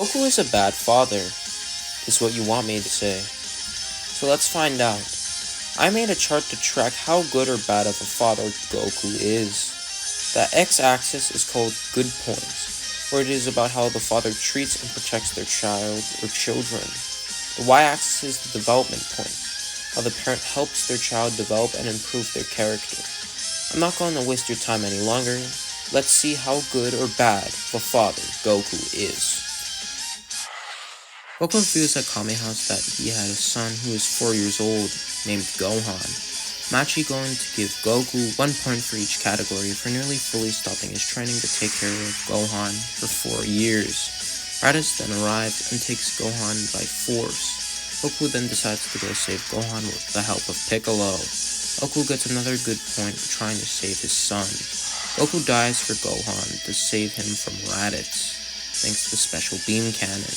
Goku is a bad father, is what you want me to say. So let's find out. I made a chart to track how good or bad of a father Goku is. The x-axis is called good points, where it is about how the father treats and protects their child or children. The y-axis is the development point, how the parent helps their child develop and improve their character. I'm not going to waste your time any longer. Let's see how good or bad of a father Goku is. Goku reveals at Kame House that he had a son who was 4 years old, named Gohan. I'm actually going to give Goku 1 point for each category for nearly fully stopping his training to take care of Gohan for 4 years. Raditz then arrives and takes Gohan by force. Goku then decides to go save Gohan with the help of Piccolo. Goku gets another good point for trying to save his son. Goku dies for Gohan to save him from Raditz, thanks to the special beam cannon.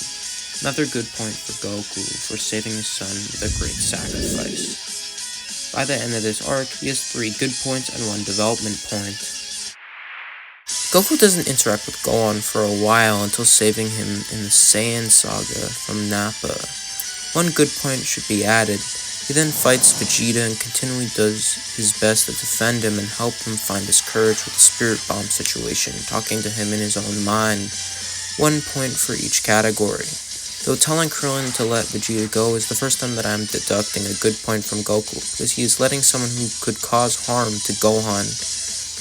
Another good point for Goku for saving his son with a great sacrifice. By the end of this arc, he has 3 good points and 1 development point. Goku doesn't interact with Gohan for a while until saving him in the Saiyan saga from Nappa. 1 good point should be added. He then fights Vegeta and continually does his best to defend him and help him find his courage with the Spirit Bomb situation, talking to him in his own mind. 1 point for each category. Though telling Krillin to let Vegeta go is the first time that I'm deducting a good point from Goku, because he is letting someone who could cause harm to Gohan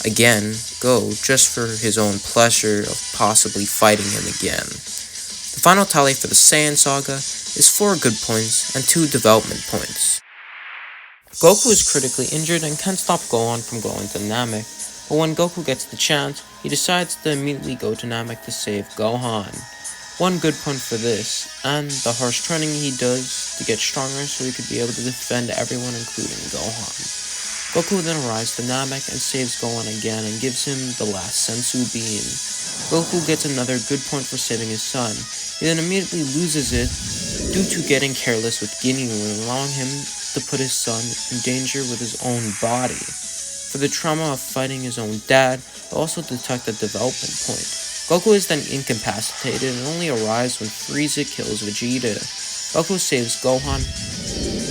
again go just for his own pleasure of possibly fighting him again. The final tally for the Saiyan saga is 4 good points and 2 development points. Goku is critically injured and can't stop Gohan from going to Namek, but when Goku gets the chance, he decides to immediately go to Namek to save Gohan. 1 good point for this, and the harsh training he does to get stronger so he could be able to defend everyone including Gohan. Goku then arrives to Namek and saves Gohan again and gives him the last Senzu beam. Goku gets another good point for saving his son. He then immediately loses it due to getting careless with Ginyu and allowing him to put his son in danger with his own body. For the trauma of fighting his own dad, he also detects a development point. Goku is then incapacitated and only arrives when Frieza kills Vegeta. Goku saves Gohan,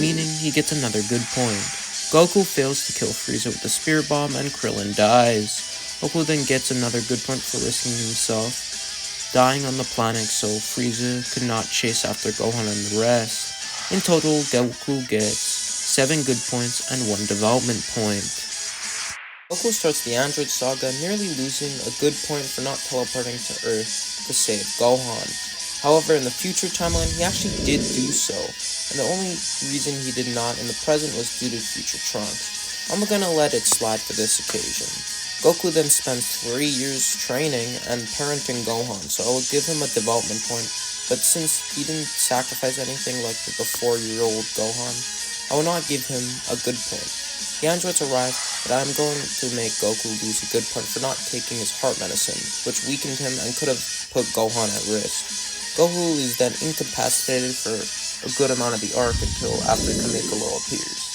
meaning he gets another good point. Goku fails to kill Frieza with the Spirit Bomb and Krillin dies. Goku then gets another good point for risking himself, dying on the planet so Frieza could not chase after Gohan and the rest. In total, Goku gets 7 good points and 1 development point. Goku starts the Android saga nearly losing a good point for not teleporting to Earth to save Gohan. However, in the future timeline, he actually did do so, and the only reason he did not in the present was due to future Trunks. I'm gonna let it slide for this occasion. Goku then spends 3 years training and parenting Gohan, so I will give him a development point, but since he didn't sacrifice anything like the 4-year-old Gohan, I will not give him a good point. The androids arrive, but I am going to make Goku lose a good point for not taking his heart medicine, which weakened him and could have put Gohan at risk. Goku is then incapacitated for a good amount of the arc until after Kamikolo appears.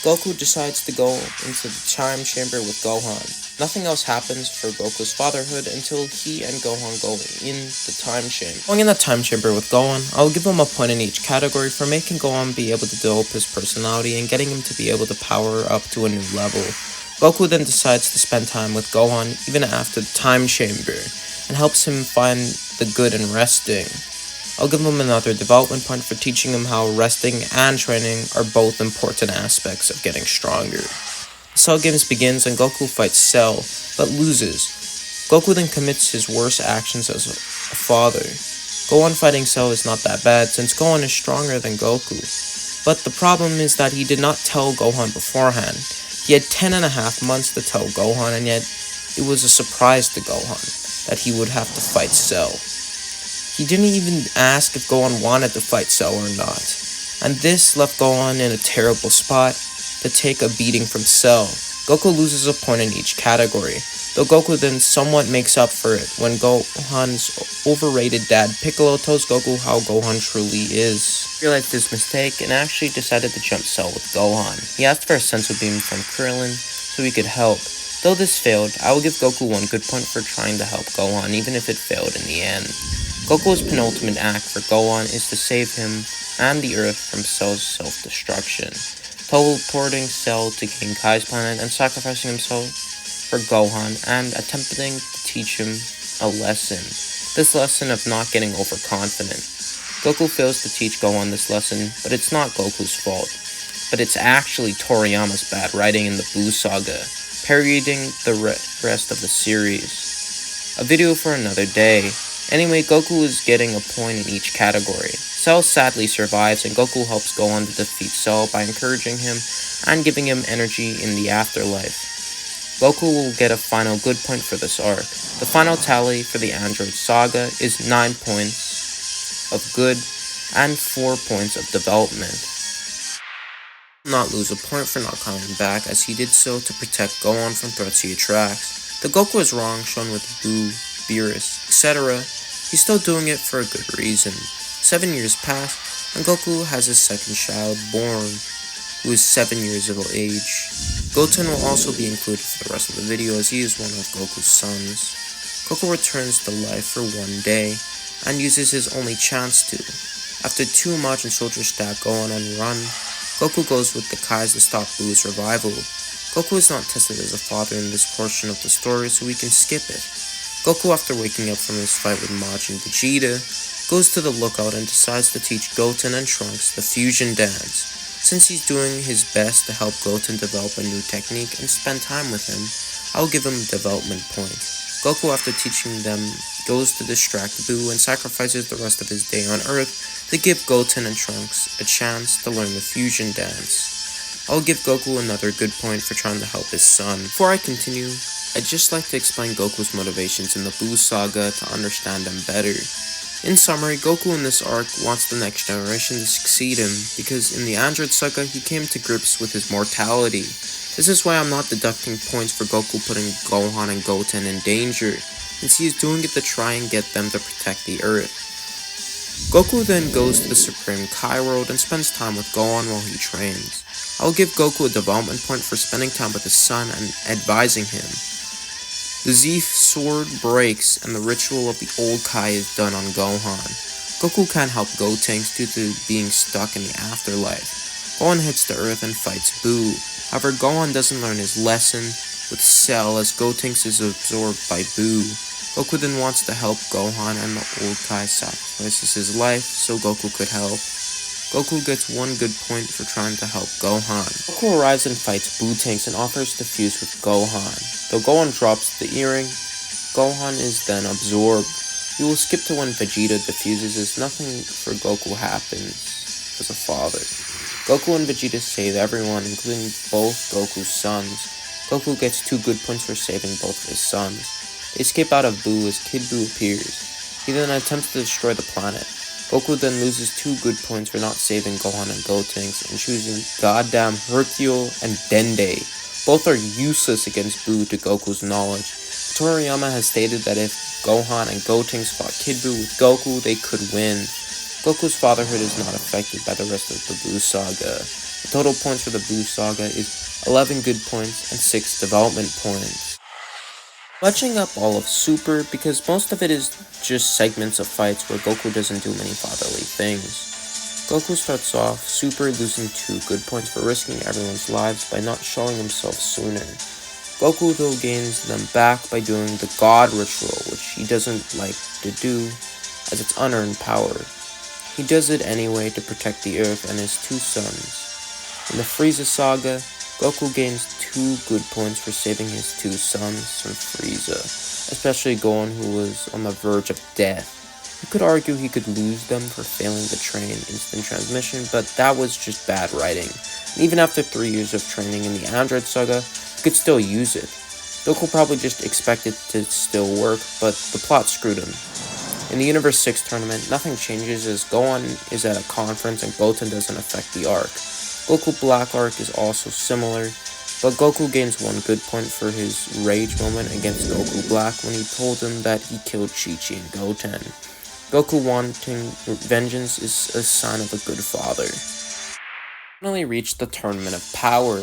Goku decides to go into the time chamber with Gohan. Nothing else happens for Goku's fatherhood until he and Gohan go in the time chamber. Going in the time chamber with Gohan, I will give him a point in each category for making Gohan be able to develop his personality and getting him to be able to power up to a new level. Goku then decides to spend time with Gohan even after the time chamber, and helps him find the good in resting. I'll give him another development point for teaching him how resting and training are both important aspects of getting stronger. Cell Games begins and Goku fights Cell, but loses. Goku then commits his worst actions as a father. Gohan fighting Cell is not that bad since Gohan is stronger than Goku. But the problem is that he did not tell Gohan beforehand. He had 10.5 months to tell Gohan, and yet it was a surprise to Gohan that he would have to fight Cell. He didn't even ask if Gohan wanted to fight Cell or not, and this left Gohan in a terrible spot to take a beating from Cell. Goku loses a point in each category, though Goku then somewhat makes up for it when Gohan's overrated dad Piccolo tells Goku how Gohan truly is. He realized his mistake and actually decided to jump Cell with Gohan. He asked for a Senzu Beam from Krillin so he could help. Though this failed, I will give Goku 1 good point for trying to help Gohan even if it failed in the end. Goku's penultimate act for Gohan is to save him and the Earth from Cell's self-destruction, teleporting Cell to King Kai's planet and sacrificing himself for Gohan and attempting to teach him a lesson. This lesson of not getting overconfident. Goku fails to teach Gohan this lesson, but it's not Goku's fault. But it's actually Toriyama's bad writing in the Buu Saga, parodying the rest of the series. A video for another day. Anyway, Goku is getting a point in each category. Cell sadly survives, and Goku helps Gohan to defeat Cell by encouraging him and giving him energy in the afterlife. Goku will get a final good point for this arc. The final tally for the Android Saga is 9 points of good and 4 points of development. Not lose a point for not coming back, as he did so to protect Gohan from threats he attracts. The Goku is wrong shown with Buu, Beerus, etc. He's still doing it for a good reason. 7 years pass, and Goku has his second child born, who is 7 years of age. Goten will also be included for the rest of the video, as he is one of Goku's sons. Goku returns to life for one day, and uses his only chance to. After 2 Majin soldiers stab Gohan and run, Goku goes with the Kais to stop Buu's revival. Goku is not tested as a father in this portion of the story, so we can skip it. Goku, after waking up from his fight with Majin Vegeta, goes to the lookout and decides to teach Goten and Trunks the fusion dance. Since he's doing his best to help Goten develop a new technique and spend time with him, I'll give him a development point. Goku, after teaching them, goes to distract Buu and sacrifices the rest of his day on Earth to give Goten and Trunks a chance to learn the fusion dance. I'll give Goku another good point for trying to help his son. Before I continue, I'd just like to explain Goku's motivations in the Buu Saga to understand them better. In summary, Goku in this arc wants the next generation to succeed him, because in the Android Saga he came to grips with his mortality. This is why I'm not deducting points for Goku putting Gohan and Goten in danger, since he is doing it to try and get them to protect the Earth. Goku then goes to the Supreme Kai World and spends time with Gohan while he trains. I will give Goku a development point for spending time with his son and advising him. The Z sword breaks and the ritual of the old Kai is done on Gohan. Goku can't help Gotenks due to being stuck in the afterlife. Gohan heads to Earth and fights Buu. However, Gohan doesn't learn his lesson with Cell as Gotenks is absorbed by Buu. Goku then wants to help Gohan and the old Kai sacrifices his life so Goku could help. Goku gets 1 good point for trying to help Gohan. Goku arrives and fights Buu-Tanks and offers to fuse with Gohan. Though Gohan drops the earring, Gohan is then absorbed. We will skip to when Vegeta defuses as nothing for Goku happens as a father. Goku and Vegeta save everyone, including both Goku's sons. Goku gets 2 good points for saving both of his sons. They escape out of Buu as Kid Buu appears. He then attempts to destroy the planet. Goku then loses 2 good points for not saving Gohan and Gotenks and choosing goddamn Hercule and Dende. Both are useless against Buu to Goku's knowledge. Toriyama has stated that if Gohan and Gotenks fought Kid Buu with Goku, they could win. Goku's fatherhood is not affected by the rest of the Buu Saga. The total points for the Buu Saga is 11 good points and 6 development points. Matching up all of Super because most of it is just segments of fights where Goku doesn't do many fatherly things. Goku starts off Super losing 2 good points for risking everyone's lives by not showing himself sooner. Goku though gains them back by doing the God Ritual, which he doesn't like to do as it's unearned power. He does it anyway to protect the Earth and his 2 sons. In the Frieza Saga, Goku gains 2 good points for saving his 2 sons from Frieza, especially Gohan, who was on the verge of death. You could argue he could lose them for failing to train instant transmission, but that was just bad writing. And even after 3 years of training in the Android Saga, he could still use it. Goku probably just expected it to still work, but the plot screwed him. In the Universe 6 tournament, nothing changes as Gohan is at a conference and Goten doesn't affect the arc. Goku Black arc is also similar, but Goku gains 1 good point for his rage moment against Goku Black when he told him that he killed Chi-Chi and Goten. Goku wanting vengeance is a sign of a good father. Finally reached the Tournament of Power.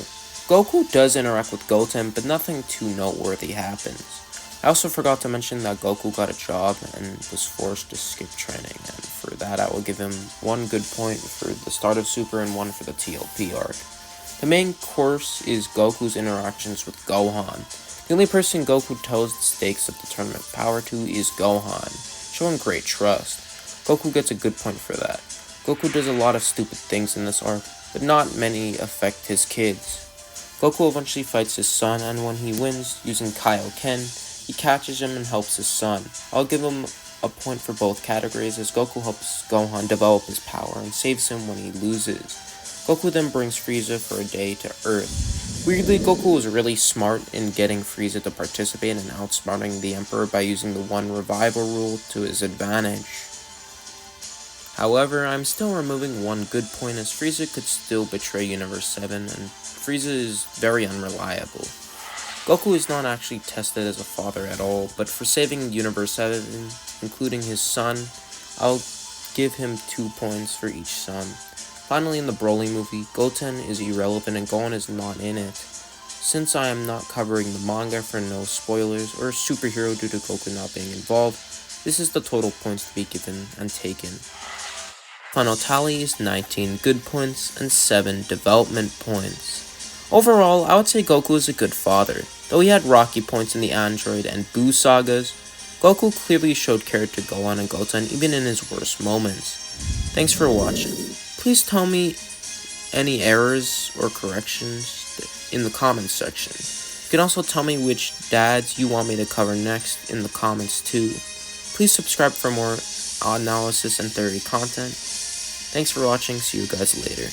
Goku does interact with Goten, but nothing too noteworthy happens. I also forgot to mention that Goku got a job and was forced to skip training, and for that I will give him 1 good point for the start of Super and 1 for the TLP arc. The main course is Goku's interactions with Gohan. The only person Goku tells the stakes of the tournament power to is Gohan, showing great trust. Goku gets a good point for that. Goku does a lot of stupid things in this arc, but not many affect his kids. Goku eventually fights his son, and when he wins using Kaioken, he catches him and helps his son. I'll give him a point for both categories as Goku helps Gohan develop his power and saves him when he loses. Goku then brings Frieza for a day to Earth. Weirdly, Goku was really smart in getting Frieza to participate and outsmarting the Emperor by using the 1 revival rule to his advantage. However, I'm still removing 1 good point as Frieza could still betray Universe 7 and Frieza is very unreliable. Goku is not actually tested as a father at all, but for saving Universe 7, including his son, I'll give him 2 points for each son. Finally, in the Broly movie, Goten is irrelevant and Gohan is not in it. Since I am not covering the manga for no spoilers or superhero due to Goku not being involved, this is the total points to be given and taken. Final tally is 19 good points and 7 development points. Overall, I would say Goku is a good father. Though he had rocky points in the Android and Buu sagas, Goku clearly showed care to Gohan and Goten even in his worst moments. Thanks for watching. Please tell me any errors or corrections in the comments section. You can also tell me which dads you want me to cover next in the comments too. Please subscribe for more analysis and theory content. Thanks for watching, see you guys later.